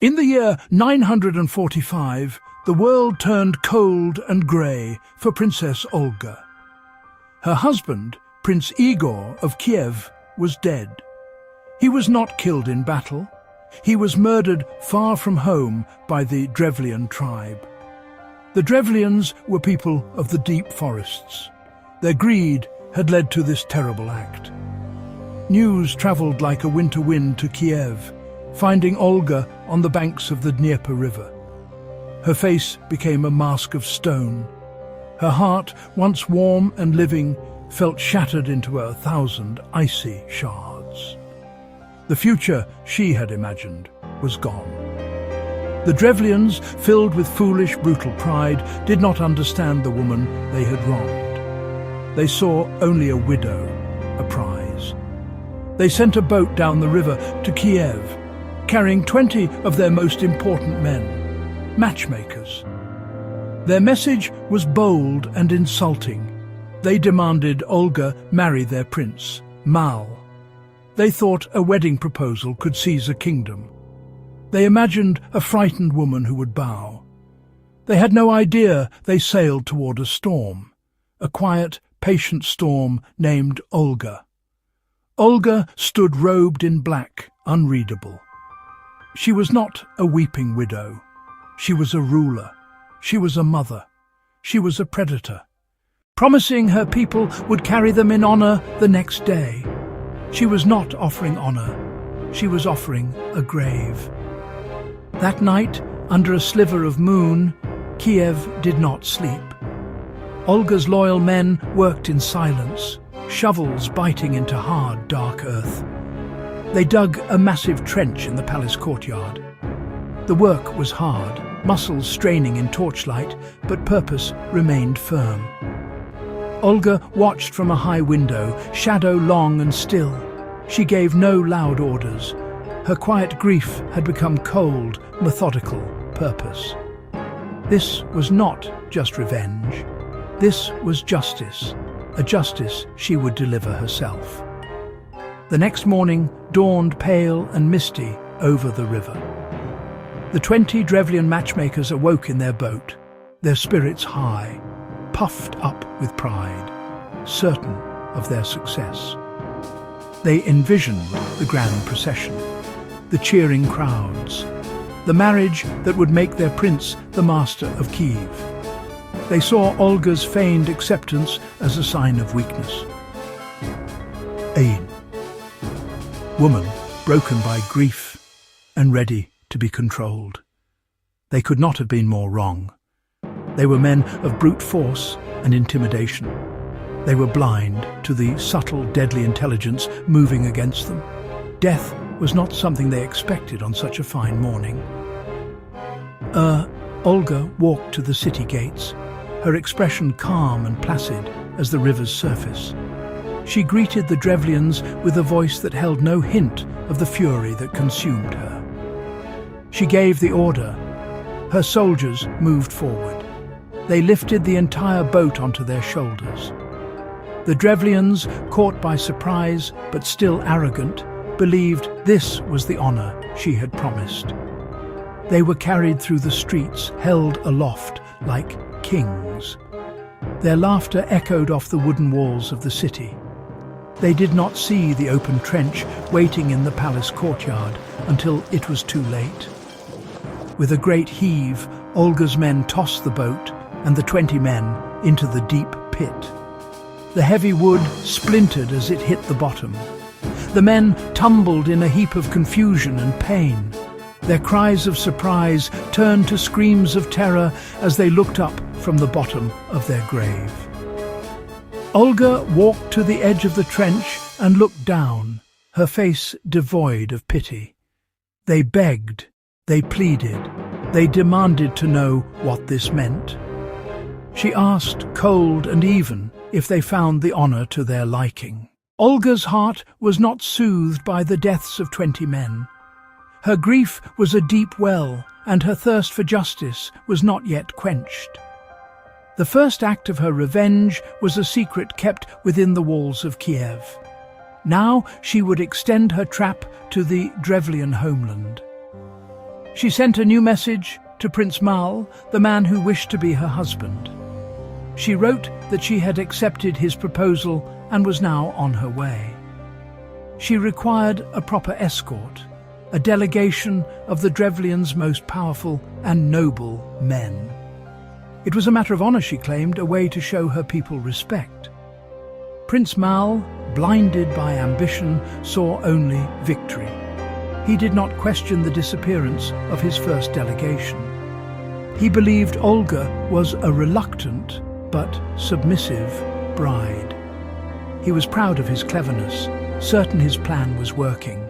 In the year 945, the world turned cold and grey for Princess Olga. Her husband, Prince Igor of Kiev, was dead. He was not killed in battle. He was murdered far from home by the Drevlian tribe. The Drevlians were people of the deep forests. Their greed had led to this terrible act. News travelled like a winter wind to Kiev, finding Olga on the banks of the Dnieper River. Her face became a mask of stone. Her heart, once warm and living, felt shattered into 1,000 icy shards. The future she had imagined was gone. The Drevlians, filled with foolish, brutal pride, did not understand the woman they had wronged. They saw only a widow, a prize. They sent a boat down the river to Kiev, carrying 20 of their most important men, matchmakers. Their message was bold and insulting. They demanded Olga marry their prince, Mal. They thought a wedding proposal could seize a kingdom. They imagined a frightened woman who would bow. They had no idea they sailed toward a storm, a quiet, patient storm named Olga. Olga stood robed in black, unreadable. She was not a weeping widow. She was a ruler. She was a mother. She was a predator, promising her people would carry them in honor the next day. She was not offering honor. She was offering a grave. That night, under a sliver of moon, Kiev did not sleep. Olga's loyal men worked in silence, shovels biting into hard, dark earth. They dug a massive trench in the palace courtyard. The work was hard, muscles straining in torchlight, but purpose remained firm. Olga watched from a high window, shadow long and still. She gave no loud orders. Her quiet grief had become cold, methodical purpose. This was not just revenge. This was justice, a justice she would deliver herself. The next morning dawned pale and misty over the river. The 20 Drevlian matchmakers awoke in their boat, their spirits high, puffed up with pride, certain of their success. They envisioned the grand procession, the cheering crowds, the marriage that would make their prince the master of Kiev. They saw Olga's feigned acceptance as a sign of weakness. Ain, woman broken by grief and ready to be controlled. They could not have been more wrong. They were men of brute force and intimidation. They were blind to the subtle, deadly intelligence moving against them. Death was not something they expected on such a fine morning. Olga walked to the city gates, her expression calm and placid as the river's surface. She greeted the Drevlians with a voice that held no hint of the fury that consumed her. She gave the order. Her soldiers moved forward. They lifted the entire boat onto their shoulders. The Drevlians, caught by surprise but still arrogant, believed this was the honor she had promised. They were carried through the streets, held aloft like kings. Their laughter echoed off the wooden walls of the city. They did not see the open trench waiting in the palace courtyard until it was too late. With a great heave, Olga's men tossed the boat and the 20 men into the deep pit. The heavy wood splintered as it hit the bottom. The men tumbled in a heap of confusion and pain. Their cries of surprise turned to screams of terror as they looked up from the bottom of their grave. Olga walked to the edge of the trench and looked down, her face devoid of pity. They begged, they pleaded, they demanded to know what this meant. She asked, cold and even, if they found the honor to their liking. Olga's heart was not soothed by the deaths of 20 men. Her grief was a deep well, and her thirst for justice was not yet quenched. The first act of her revenge was a secret kept within the walls of Kiev. Now she would extend her trap to the Drevlian homeland. She sent a new message to Prince Mal, the man who wished to be her husband. She wrote that she had accepted his proposal and was now on her way. She required a proper escort, a delegation of the Drevlian's most powerful and noble men. It was a matter of honor, she claimed, a way to show her people respect. Prince Mal, blinded by ambition, saw only victory. He did not question the disappearance of his first delegation. He believed Olga was a reluctant but submissive bride. He was proud of his cleverness, certain his plan was working.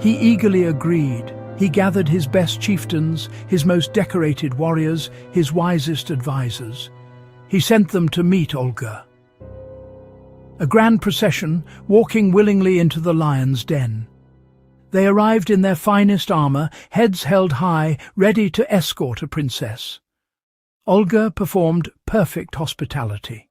He eagerly agreed. He gathered his best chieftains, his most decorated warriors, his wisest advisors. He sent them to meet Olga. A grand procession, walking willingly into the lion's den. They arrived in their finest armor, heads held high, ready to escort a princess. Olga performed perfect hospitality.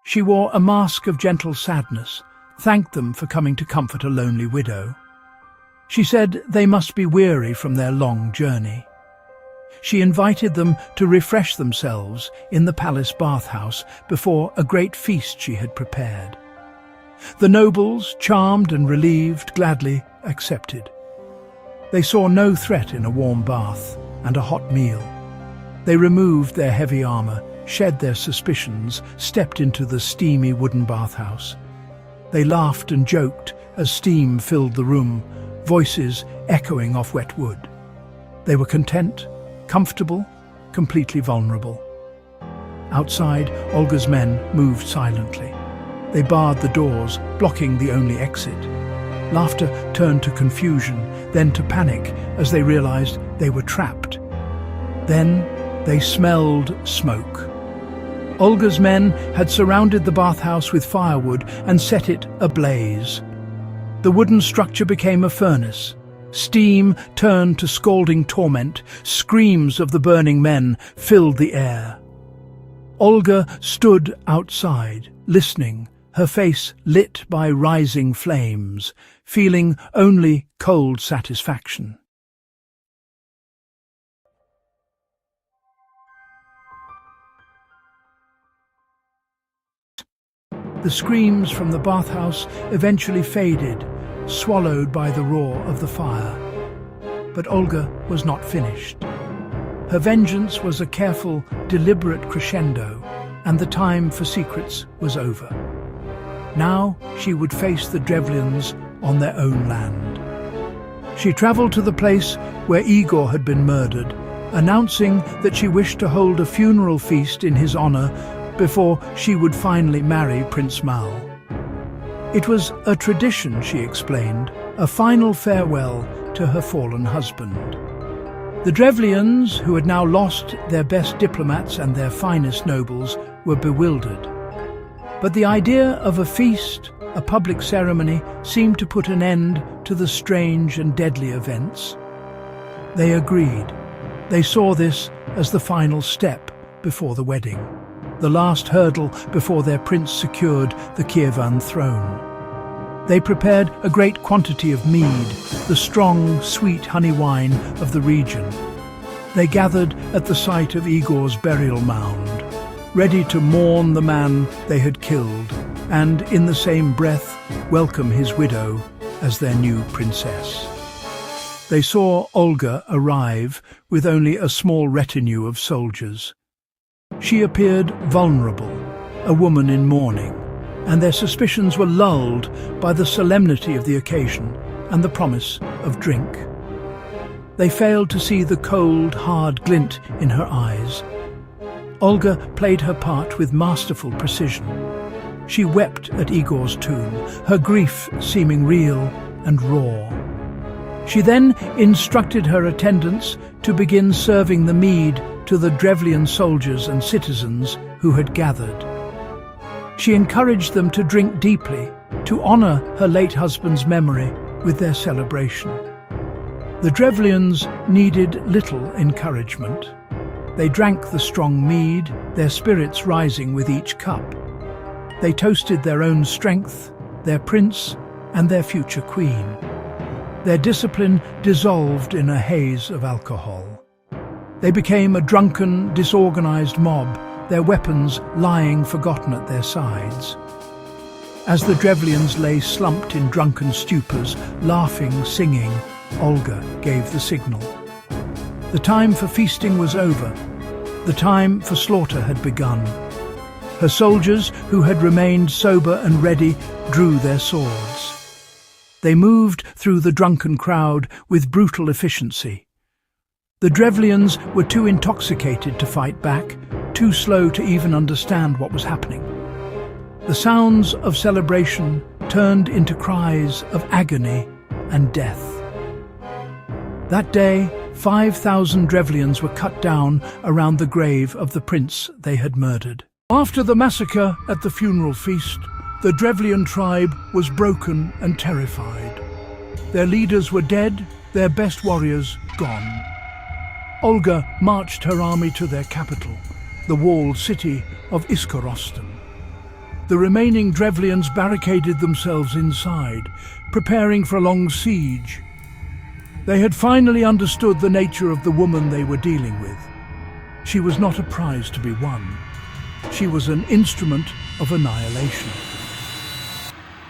She wore a mask of gentle sadness, thanked them for coming to comfort a lonely widow. She said they must be weary from their long journey. She invited them to refresh themselves in the palace bathhouse before a great feast she had prepared. The nobles, charmed and relieved, gladly accepted. They saw no threat in a warm bath and a hot meal. They removed their heavy armor, shed their suspicions, stepped into the steamy wooden bathhouse. They laughed and joked as steam filled the room, voices echoing off wet wood. They were content, comfortable, completely vulnerable. Outside, Olga's men moved silently. They barred the doors, blocking the only exit. Laughter turned to confusion, then to panic as they realized they were trapped. Then they smelled smoke. Olga's men had surrounded the bathhouse with firewood and set it ablaze. The wooden structure became a furnace. Steam turned to scalding torment. Screams of the burning men filled the air. Olga stood outside, listening, her face lit by rising flames, feeling only cold satisfaction. The screams from the bathhouse eventually faded, swallowed by the roar of the fire. But Olga was not finished. Her vengeance was a careful, deliberate crescendo, and the time for secrets was over. Now she would face the Drevlians on their own land. She travelled to the place where Igor had been murdered, announcing that she wished to hold a funeral feast in his honor before she would finally marry Prince Mal. It was a tradition, she explained, a final farewell to her fallen husband. The Drevlians, who had now lost their best diplomats and their finest nobles, were bewildered. But the idea of a feast, a public ceremony, seemed to put an end to the strange and deadly events. They agreed. They saw this as the final step before the wedding, the last hurdle before their prince secured the Kievan throne. They prepared a great quantity of mead, the strong, sweet honey wine of the region. They gathered at the site of Igor's burial mound, ready to mourn the man they had killed, and in the same breath welcome his widow as their new princess. They saw Olga arrive with only a small retinue of soldiers. She appeared vulnerable, a woman in mourning, and their suspicions were lulled by the solemnity of the occasion and the promise of drink. They failed to see the cold, hard glint in her eyes. Olga played her part with masterful precision. She wept at Igor's tomb, her grief seeming real and raw. She then instructed her attendants to begin serving the mead to the Drevlian soldiers and citizens who had gathered. She encouraged them to drink deeply, to honor her late husband's memory with their celebration. The Drevlians needed little encouragement. They drank the strong mead, their spirits rising with each cup. They toasted their own strength, their prince, and their future queen. Their discipline dissolved in a haze of alcohol. They became a drunken, disorganized mob, their weapons lying forgotten at their sides. As the Drevlians lay slumped in drunken stupors, laughing, singing, Olga gave the signal. The time for feasting was over. The time for slaughter had begun. Her soldiers, who had remained sober and ready, drew their swords. They moved through the drunken crowd with brutal efficiency. The Drevlians were too intoxicated to fight back, too slow to even understand what was happening. The sounds of celebration turned into cries of agony and death. That day, 5,000 Drevlians were cut down around the grave of the prince they had murdered. After the massacre at the funeral feast, the Drevlian tribe was broken and terrified. Their leaders were dead, their best warriors gone. Olga marched her army to their capital, the walled city of Iskorosten. The remaining Drevlians barricaded themselves inside, preparing for a long siege. They had finally understood the nature of the woman they were dealing with. She was not a prize to be won. She was an instrument of annihilation.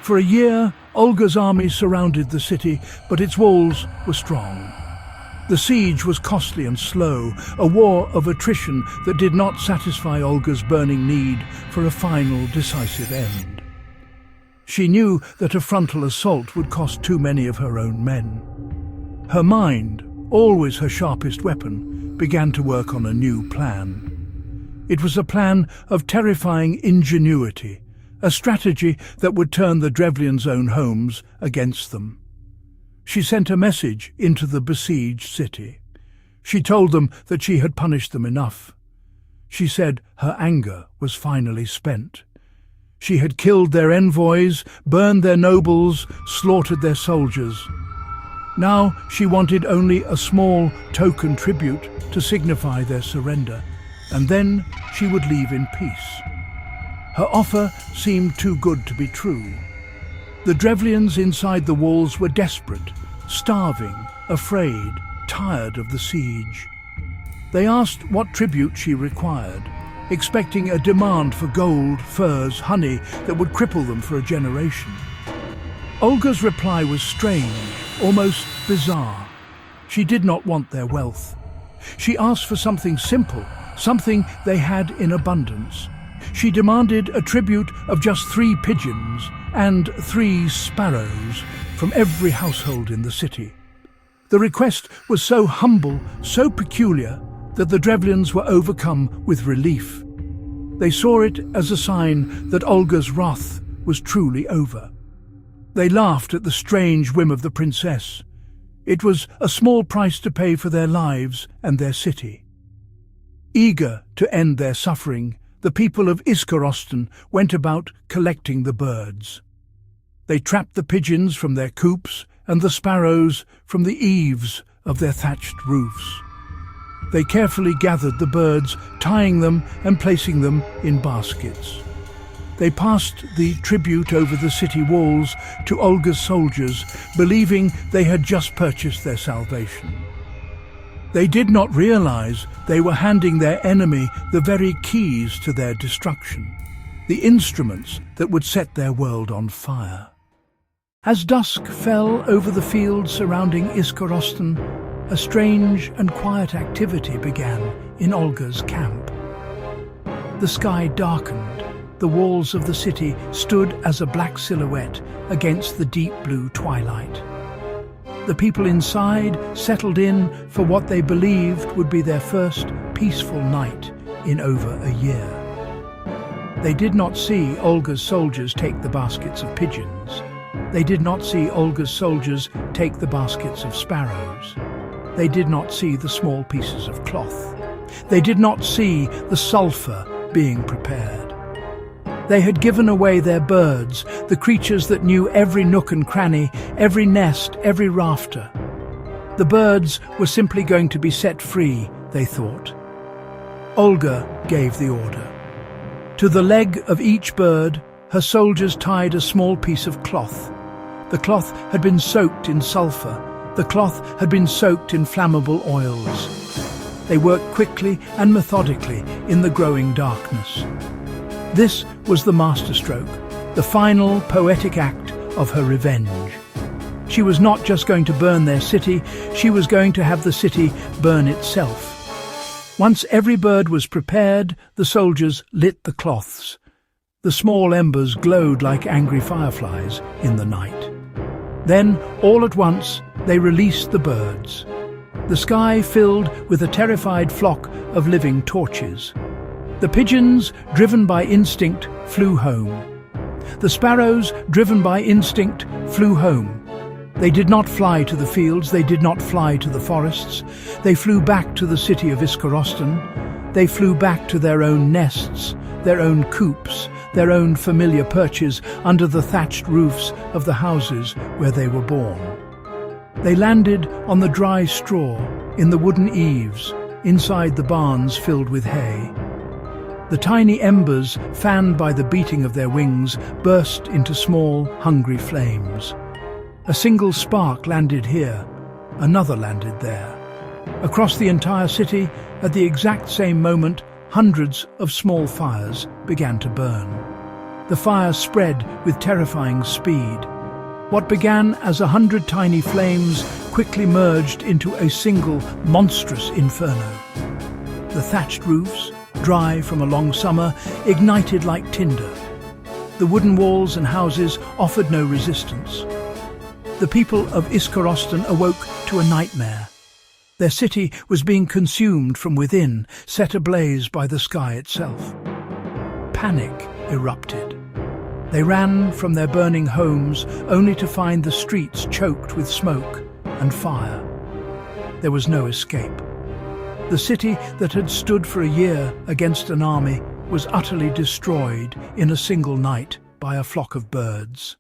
For a year, Olga's army surrounded the city, but its walls were strong. The siege was costly and slow, a war of attrition that did not satisfy Olga's burning need for a final, decisive end. She knew that a frontal assault would cost too many of her own men. Her mind, always her sharpest weapon, began to work on a new plan. It was a plan of terrifying ingenuity, a strategy that would turn the Drevlians' own homes against them. She sent a message into the besieged city. She told them that she had punished them enough. She said her anger was finally spent. She had killed their envoys, burned their nobles, slaughtered their soldiers. Now she wanted only a small token tribute to signify their surrender, and then she would leave in peace. Her offer seemed too good to be true. The Drevlians inside the walls were desperate, starving, afraid, tired of the siege. They asked what tribute she required, expecting a demand for gold, furs, honey that would cripple them for a generation. Olga's reply was strange, almost bizarre. She did not want their wealth. She asked for something simple, something they had in abundance. She demanded a tribute of just 3 pigeons and 3 sparrows from every household in the city. The request was so humble, so peculiar, that the Drevlians were overcome with relief. They saw it as a sign that Olga's wrath was truly over. They laughed at the strange whim of the princess. It was a small price to pay for their lives and their city. Eager to end their suffering, the people of Iskorosten went about collecting the birds. They trapped the pigeons from their coops and the sparrows from the eaves of their thatched roofs. They carefully gathered the birds, tying them and placing them in baskets. They passed the tribute over the city walls to Olga's soldiers, believing they had just purchased their salvation. They did not realize they were handing their enemy the very keys to their destruction, the instruments that would set their world on fire. As dusk fell over the fields surrounding Iskorosten, a strange and quiet activity began in Olga's camp. The sky darkened. The walls of the city stood as a black silhouette against the deep blue twilight. The people inside settled in for what they believed would be their first peaceful night in over a year. They did not see Olga's soldiers take the baskets of pigeons. They did not see Olga's soldiers take the baskets of sparrows. They did not see the small pieces of cloth. They did not see the sulphur being prepared. They had given away their birds, the creatures that knew every nook and cranny, every nest, every rafter. The birds were simply going to be set free, they thought. Olga gave the order. To the leg of each bird, her soldiers tied a small piece of cloth. The cloth had been soaked in sulphur. The cloth had been soaked in flammable oils. They worked quickly and methodically in the growing darkness. This was the masterstroke, the final poetic act of her revenge. She was not just going to burn their city, she was going to have the city burn itself. Once every bird was prepared, the soldiers lit the cloths. The small embers glowed like angry fireflies in the night. Then, all at once, they released the birds. The sky filled with a terrified flock of living torches. The pigeons, driven by instinct, flew home. The sparrows, driven by instinct, flew home. They did not fly to the fields, they did not fly to the forests. They flew back to the city of Iskarostan. They flew back to their own nests, their own coops, their own familiar perches under the thatched roofs of the houses where they were born. They landed on the dry straw, in the wooden eaves, inside the barns filled with hay. The tiny embers, fanned by the beating of their wings, burst into small, hungry flames. A single spark landed here, another landed there. Across the entire city, at the exact same moment, hundreds of small fires began to burn. The fire spread with terrifying speed. What began as 100 tiny flames quickly merged into a single monstrous inferno. The thatched roofs, dry from a long summer, ignited like tinder. The wooden walls and houses offered no resistance. The people of Iskarostan awoke to a nightmare. Their city was being consumed from within, set ablaze by the sky itself. Panic erupted. They ran from their burning homes only to find the streets choked with smoke and fire. There was no escape. The city that had stood for a year against an army was utterly destroyed in a single night by a flock of birds.